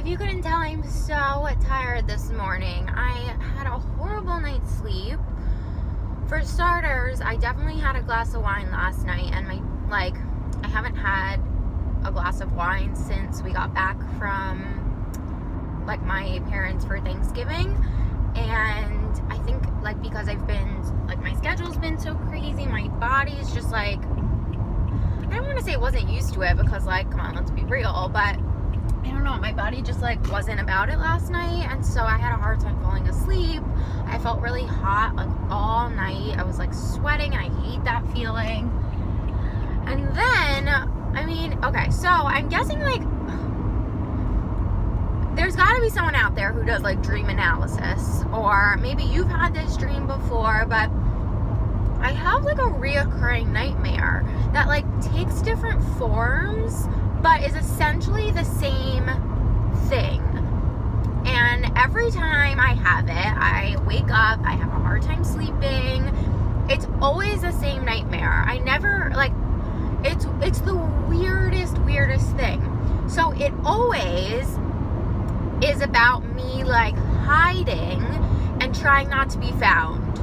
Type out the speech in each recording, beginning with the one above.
if you couldn't tell, I'm so tired this morning. I had a horrible night's sleep. For starters, I definitely had a glass of wine last night, and I haven't had a glass of wine since we got back from my parents for Thanksgiving. And I think because I've been my schedule's been so crazy, my body's just I don't want to say it wasn't used to it, because come on, let's be real, but I don't know, my body just wasn't about it last night, and so I had a hard time falling asleep. I felt really hot all night. I was sweating, and I hate that feeling. And then okay, so I'm guessing there's got to be someone out there who does dream analysis, or maybe you've had this dream before, but I have a reoccurring nightmare that takes different forms but is essentially the same thing. And every time I have it, I wake up, I have a hard time sleeping. It's always the same nightmare. I never it's the weirdest thing. So it always is about me hiding and trying not to be found,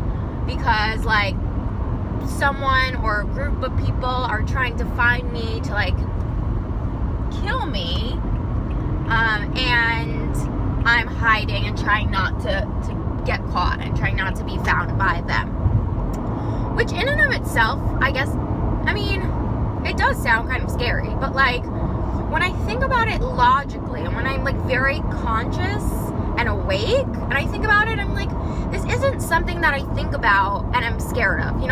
because someone or a group of people are trying to find me to kill me, and I'm hiding and trying not to get caught and trying not to be found by them, which in and of itself, I guess, it does sound kind of scary, but when I think about it logically, and when I'm very conscious and awake, and I think about it, I'm this isn't something that I think about and I'm scared of, when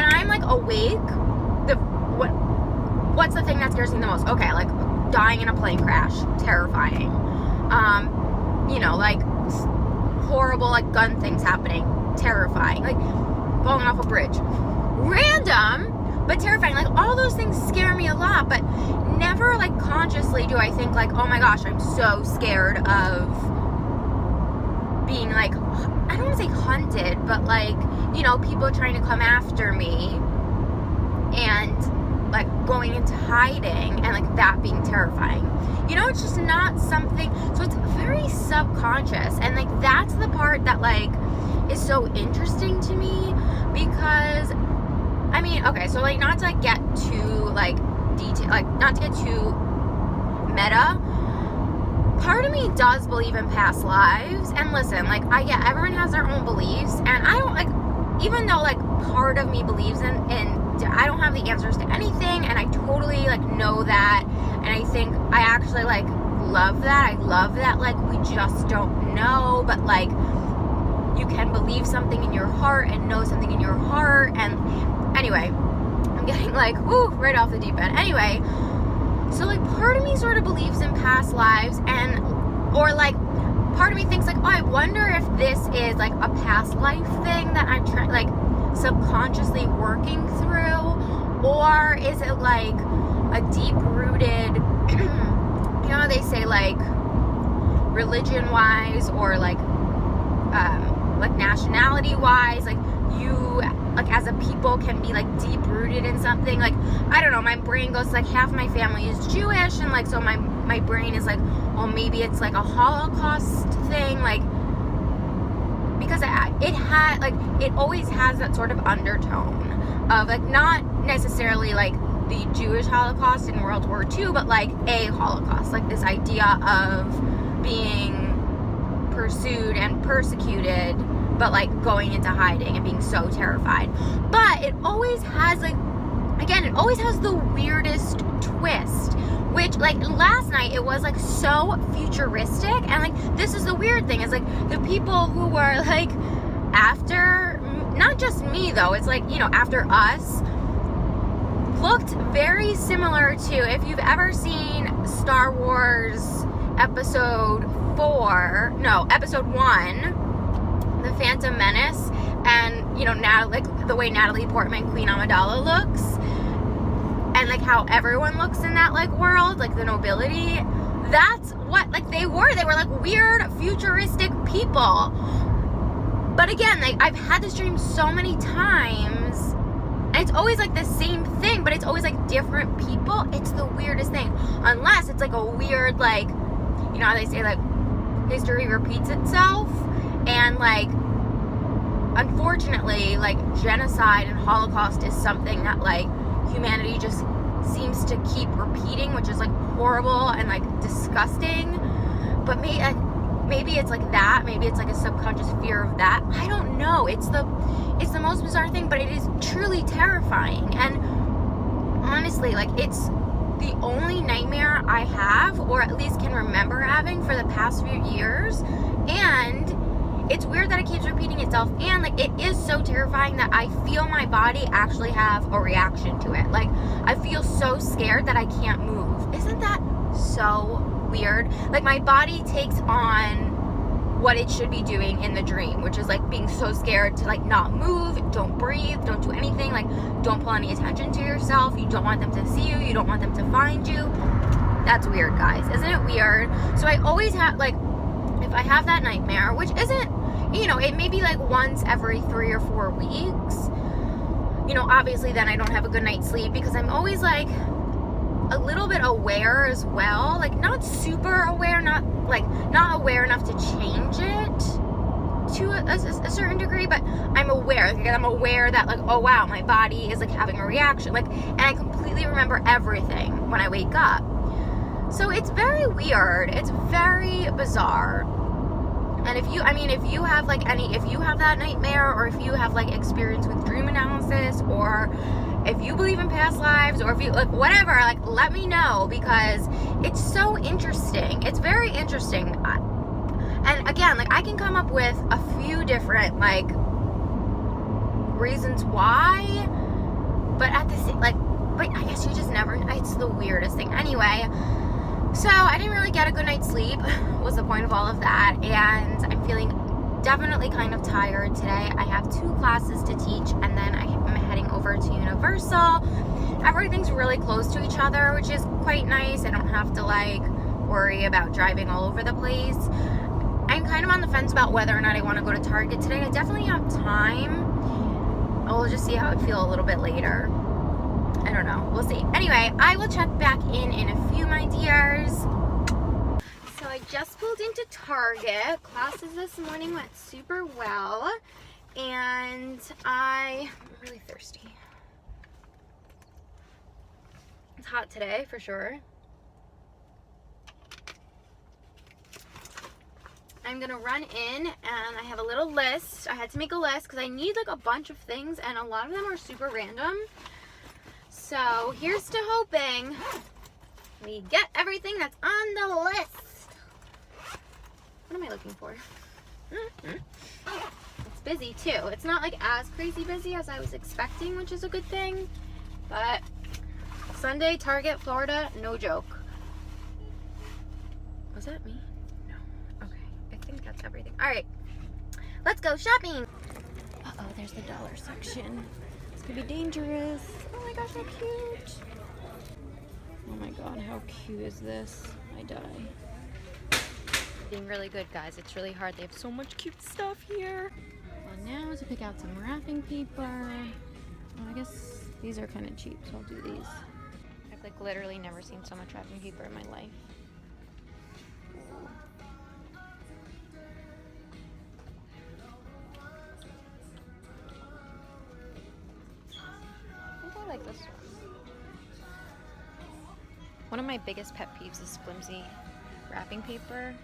I'm awake, what's the thing that scares me the most? Okay, dying in a plane crash, terrifying. Horrible gun things happening, terrifying. Falling off a bridge, random but terrifying. All those things scare me a lot, but never consciously do I think oh my gosh, I'm so scared of being I don't want to say hunted, but people trying to come after me, and going into hiding, and that being terrifying. It's just not something, so it's very subconscious, and that's the part that is so interesting to me, because okay, so not to get too detail, not to get too meta, part of me does believe in past lives. And listen, everyone has their own beliefs, and I don't even though part of me believes in I don't have the answers to anything, and I totally know that, and I think I actually love that. I love that we just don't know, but you can believe something in your heart and know something in your heart. And anyway, I'm getting woo, right off the deep end. Anyway, so part of me sort of believes in past lives, and or part of me thinks oh, I wonder if this is a past life thing that I'm trying subconsciously working through, or is it a deep rooted they say religion wise, or nationality wise, you as a people can be deep rooted in something. I don't know, my brain goes half my family is Jewish, and so my brain is well, maybe it's a Holocaust thing, because it always has that sort of undertone of not necessarily the Jewish Holocaust in World War II, but a Holocaust, this idea of being pursued and persecuted, but going into hiding and being so terrified. But it always has it always has the weirdest twist, which last night it was so futuristic, and this is the weird thing, is the people who were after, not just me though, it's after us, looked very similar to, if you've ever seen Star Wars episode 1, The Phantom Menace, and now the way Natalie Portman, Queen Amidala, looks, and how everyone looks in that world, the nobility, that's what they were weird futuristic people. But again, I've had this dream so many times, and it's always the same thing, but it's always different people. It's the weirdest thing, unless it's a weird you know how they say, like, history repeats itself, and, like, unfortunately, like, genocide and Holocaust is something that, like, humanity just seems to keep repeating, which is, like, horrible and, like, disgusting. But maybe it's like that. Maybe it's like a subconscious fear of that. I don't know. It's the most bizarre thing, but it is truly terrifying. And honestly, like, it's the only nightmare I have, or at least can remember having for the past few years. And it's weird that it keeps repeating itself, and, like, it is so terrifying that I feel my body actually have a reaction to it. Like, I feel so scared that I can't move. Isn't that so weird? Like, my body takes on what it should be doing in the dream, which is, like, being so scared to, like, not move, don't breathe, don't do anything, like, don't pull any attention to yourself. You don't want them to see you. You don't want them to find you. That's weird, guys. Isn't it weird? So I always have, like, if I have that nightmare, which isn't, you know, it may be like once every 3 or 4 weeks, you know, obviously then I don't have a good night's sleep, because I'm always, like, a little bit aware as well, like, not super aware, not aware enough to change it to a certain degree, but I'm aware, like, I'm aware that, like, oh wow, my body is, like, having a reaction, like, and I completely remember everything when I wake up. So it's very weird, it's very bizarre. And if you have, like, if you have that nightmare, or if you have, like, experience with dream analysis, or if you believe in past lives, or if you, like, whatever, like, let me know, because it's so interesting. It's very interesting. And again, like, I can come up with a few different, like, reasons why, but at the same, like, but I guess you just never, it's the weirdest thing. Anyway, so I didn't really get a good night's sleep, was the point of all of that, and I'm feeling definitely kind of tired today. I have 2 classes to teach, and then I'm heading over to Universal. Everything's really close to each other, which is quite nice. I don't have to, like, worry about driving all over the place. I'm kind of on the fence about whether or not I want to go to Target today. I definitely have time. We'll just see how I feel a little bit later. I don't know. We'll see. Anyway, I will check back in a few, my dears. So I just pulled into Target. Classes this morning went super well. And I'm really thirsty. It's hot today, for sure. I'm gonna run in, and I have a little list. I had to make a list because I need, like, a bunch of things, and a lot of them are super random. So here's to hoping we get everything that's on the list. What am I looking for? It's busy too. It's not, like, as crazy busy as I was expecting, which is a good thing. But Sunday, Target, Florida, no joke. Was that me? No. Okay. I think that's everything. All right. Let's go shopping. Uh-oh, there's the dollar section. It's gonna be dangerous. Oh my gosh, how cute. Oh my god, how cute is this? I die. Being really good, guys. It's really hard. They have so much cute stuff here. Well, now to pick out some wrapping paper. Well, I guess these are kind of cheap, so I'll do these. I've, like, literally never seen so much wrapping paper in my life. I like this one. One of my biggest pet peeves is flimsy wrapping paper.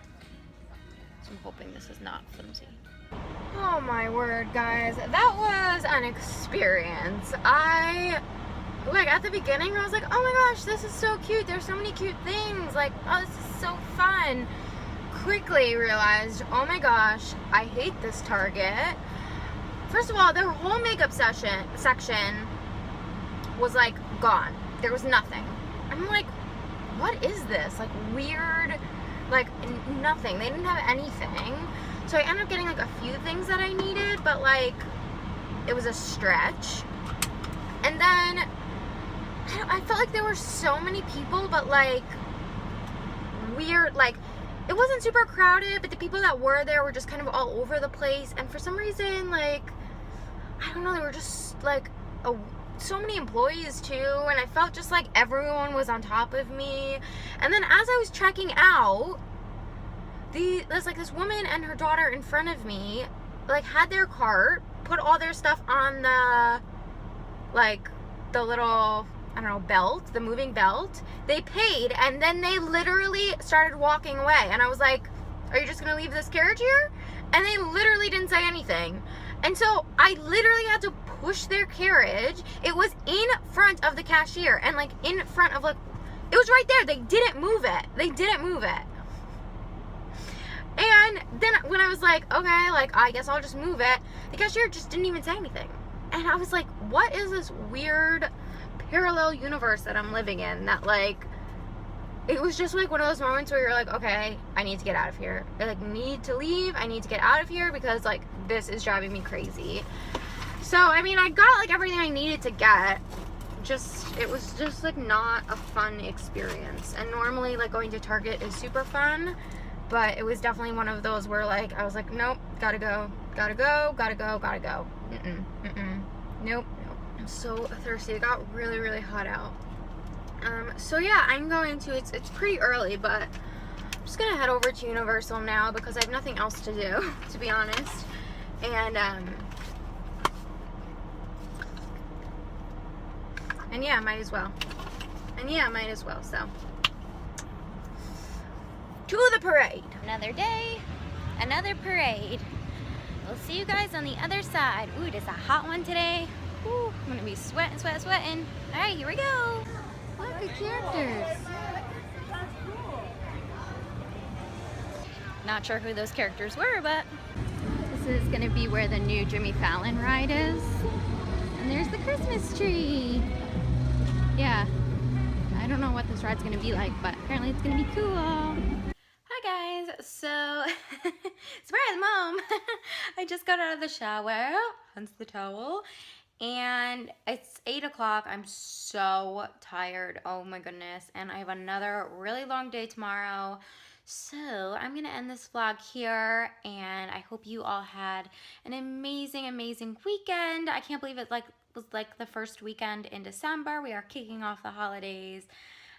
So I'm hoping this is not flimsy. Oh my word, guys. That was an experience. Like, at the beginning, I was like, oh my gosh, this is so cute. There's so many cute things. Like, oh, this is so fun. Quickly realized, oh my gosh, I hate this Target. First of all, their whole makeup section was, like, gone. There was nothing. I'm like, what is this? Like, weird, like, nothing. They didn't have anything. So I ended up getting, like, a few things that I needed, but, like, it was a stretch. And then I felt like there were so many people, but, like, weird, like, it wasn't super crowded, but the people that were there were just kind of all over the place. And for some reason, like, I don't know, they were just, like, so many employees too, and I felt just like everyone was on top of me. And then as I was checking out, there's like this woman and her daughter in front of me, like had their cart, put all their stuff on the, like the little, I don't know, belt, the moving belt. They paid, and then they literally started walking away. And I was like, are you just gonna leave this carriage here? And they literally didn't say anything. And so I literally had to push their carriage. It was in front of the cashier, and like in front of, like, it was right there. They didn't move it. They didn't move it. And then when I was like, okay, like, I guess I'll just move it, the cashier just didn't even say anything. And I was like, what is this weird parallel universe that I'm living in? That, like, it was just like one of those moments where you're like, okay, I need to get out of here. I, like, need to leave. I need to get out of here because, like, this is driving me crazy. So, I mean, I got, like, everything I needed to get. It was just, like, not a fun experience. And normally, like, going to Target is super fun. But it was definitely one of those where, like, I was like, nope, gotta go, gotta go, gotta go, gotta go. Nope. I'm so thirsty. It got really, really hot out. So yeah, I'm going to, it's pretty early, but I'm just gonna head over to Universal now because I have nothing else to do, to be honest. And yeah, might as well. So, to the parade. Another day, another parade. We'll see you guys on the other side. Ooh, it is a hot one today. Ooh, I'm gonna be sweating. All right, here we go. Look at characters. Not sure who those characters were, but this is gonna be where the new Jimmy Fallon ride is. And there's the Christmas tree. Yeah, I don't know what this ride's gonna be like, but apparently it's gonna be cool. Hi guys, so surprise mom. I just got out of the shower, hence the towel, and it's 8 o'clock. I'm so tired, oh my goodness, and I have another really long day tomorrow. So I'm gonna end this vlog here, and I hope you all had an amazing weekend. I can't believe it was like the first weekend in December. We are kicking off the holidays.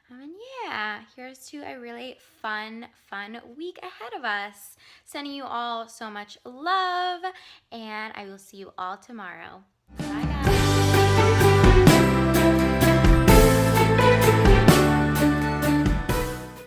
And yeah, here's to a really fun week ahead of us. Sending you all so much love, and I will see you all tomorrow.